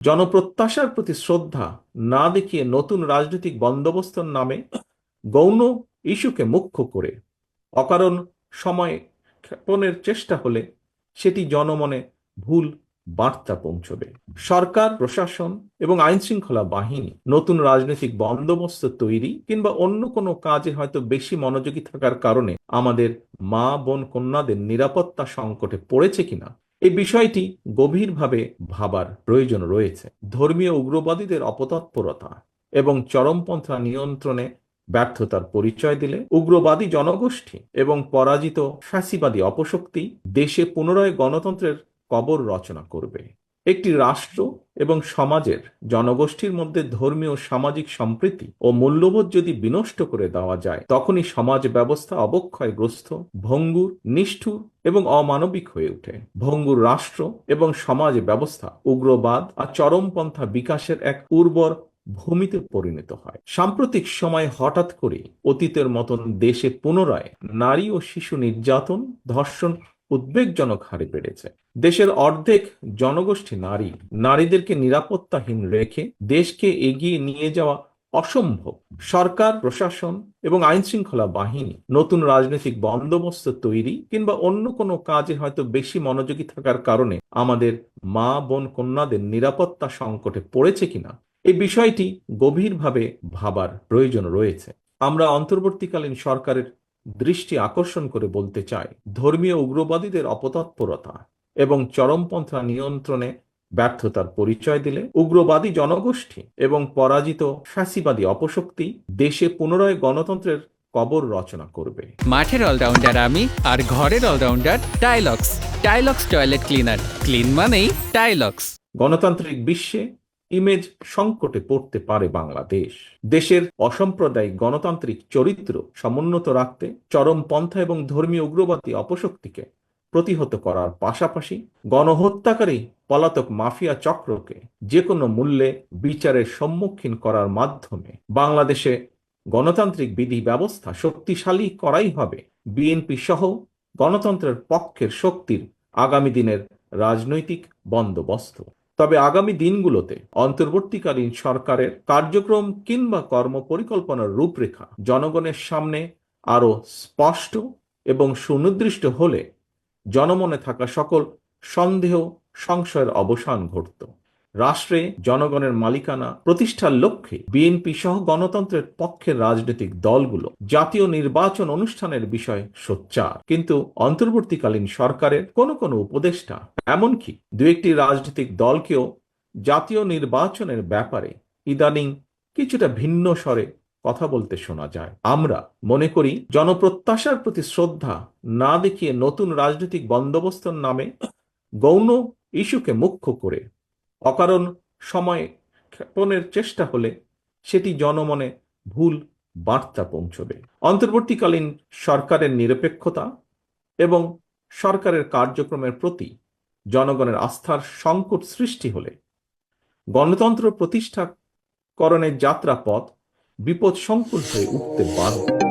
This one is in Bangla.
জনপ্রত্যাশার প্রতি শ্রদ্ধা না দেখিয়ে নতুন রাজনৈতিক বন্দোবস্তর নামে গৌণ ইস্যুকে মুখ্য করে অকারণ সময় ক্ষেপণের চেষ্টা হলে সেটি জনমনে ভুল বার্তা পৌঁছবে। সরকার, প্রশাসন এবং আইন শৃঙ্খলা বাহিনী নতুন রাজনৈতিক বন্দোবস্ত তৈরি কিংবা অন্য কোনো কাজে হয়তো বেশি মনোযোগী থাকার কারণে আমাদের মা বোন কন্যাদের নিরাপত্তা সংকটে পড়েছে কিনা এই বিষয়টি গভীরভাবে ভাবার প্রয়োজন রয়েছে। ধর্মীয় উগ্রবাদীদের অপতৎপরতা এবং চরমপন্থা নিয়ন্ত্রণে ব্যর্থতার পরিচয় দিলে উগ্রবাদী জনগোষ্ঠী এবং পরাজিত ফ্যাসিবাদী অপশক্তি দেশে পুনরায় গণতন্ত্রের কবর রচনা করবে। একটি রাষ্ট্র এবং সমাজের জনগোষ্ঠীর মধ্যে ধর্মীয় সামাজিক সম্প্রীতি ও মূল্যবোধ যদি বিনষ্ট করে দেওয়া যায়, তখনই সমাজ ব্যবস্থা অবক্ষয়গ্রস্ত, ভঙ্গুর, নিষ্ঠুর এবং অমানবিক হয়ে ওঠে। ভঙ্গুর রাষ্ট্র এবং সমাজ ব্যবস্থা উগ্রবাদ আর চরমপন্থা বিকাশের এক উর্বর ভূমিতে পরিণত হয়। সাম্প্রতিক সময়ে হঠাৎ করে অতীতের মতন দেশে পুনরায় নারী ও শিশু নির্যাতন, ধর্ষণ উদ্বেগজনক হারে বেড়েছে। দেশের অর্ধেক জনগোষ্ঠী নারী। নারীদেরকে নিরাপত্তাহীন রেখে দেশকে এগিয়ে নিয়ে যাওয়া অসম্ভব। সরকার, প্রশাসন এবং আইন শৃঙ্খলা বাহিনী নতুন রাজনৈতিক বন্দোবস্ত তৈরি কিংবা অন্য কোনো কাজে হয়তো বেশি মনোযোগী থাকার কারণে আমাদের মা বোন কন্যাদের নিরাপত্তা সংকটে পড়েছে কিনা এই বিষয়টি গভীরভাবে ভাবার প্রয়োজন রয়েছে। আমরা অন্তর্বর্তীকালীন সরকারের দৃষ্টি আকর্ষণ করে বলতে চাই, ধর্মীয় উগ্রবাদীদের অপতৎপরতা এবং চরমপন্থা নিয়ন্ত্রণে ব্যর্থতার পরিচয় দিলে উগ্রবাদী জনগোষ্ঠী এবং পরাজিত ফ্যাসিবাদী অপশক্তি দেশে পুনরায় গণতন্ত্রের কবর রচনা করবে। মাঠের অলরাউন্ডার আমি, আর ঘরের allrounder Tylox. Tylox toilet cleaner, clean মানেই টাইলক্স। গণতান্ত্রিক বিশ্বে ইমেজ সংকটে পড়তে পারে বাংলাদেশ। দেশের অসাম্প্রদায়িক গণতান্ত্রিক চরিত্র সমুন্নত রাখতে চরমপন্থা এবং ধর্মীয় উগ্রবাদী অপশক্তিকে প্রতিহত করার পাশাপাশি গণহত্যাকারী পলাতক মাফিয়া চক্রকে যে কোনো মূল্যে বিচারের সম্মুখীন করার মাধ্যমে বাংলাদেশে গণতান্ত্রিক বিধি ব্যবস্থা শক্তিশালী করাই হবে বিএনপি সহ গণতন্ত্রের পক্ষের শক্তির আগামী দিনের রাজনৈতিক বন্দোবস্ত। তবে আগামী দিনগুলোতে অন্তর্বর্তীকালীন সরকারের কার্যক্রম কিংবা কর্মপরিকল্পনার রূপরেখা জনগণের সামনে আরো স্পষ্ট এবং সুনির্দিষ্ট হলে জনমনে থাকা সকল সন্দেহ, সংশয়ের অবসান ঘটত। রাষ্ট্রে জনগণের মালিকানা প্রতিষ্ঠার লক্ষ্যে বিএনপি সহ গণতন্ত্রের পক্ষের রাজনৈতিক দলগুলো জাতীয় নির্বাচন অনুষ্ঠানের বিষয় সোচ্চার, কিন্তু অন্তর্বর্তীকালীন সরকারের কোনো উপদেষ্টা, এমনকি দু একটি রাজনৈতিক দলকেও জাতীয় নির্বাচনের ব্যাপারে ইদানিং কিছুটা ভিন্ন স্বরে কথা বলতে শোনা যায়। আমরা মনে করি জনপ্রত্যাশার প্রতি শ্রদ্ধা না দেখিয়ে নতুন রাজনৈতিক বন্দোবস্তর নামে গৌণ ইস্যুকে মুখ্য করে অকারণ সময় ক্ষেপণের চেষ্টা হলে সেটি জনমনে ভুল বার্তা পৌঁছবে। অন্তর্বর্তীকালীন সরকারের নিরপেক্ষতা এবং সরকারের কার্যক্রমের প্রতি জনগণের আস্থার সংকট সৃষ্টি হলে গণতন্ত্র প্রতিষ্ঠাকরণের যাত্রাপথ বিপদ সংকুল হয়ে উঠতে বাধ্য।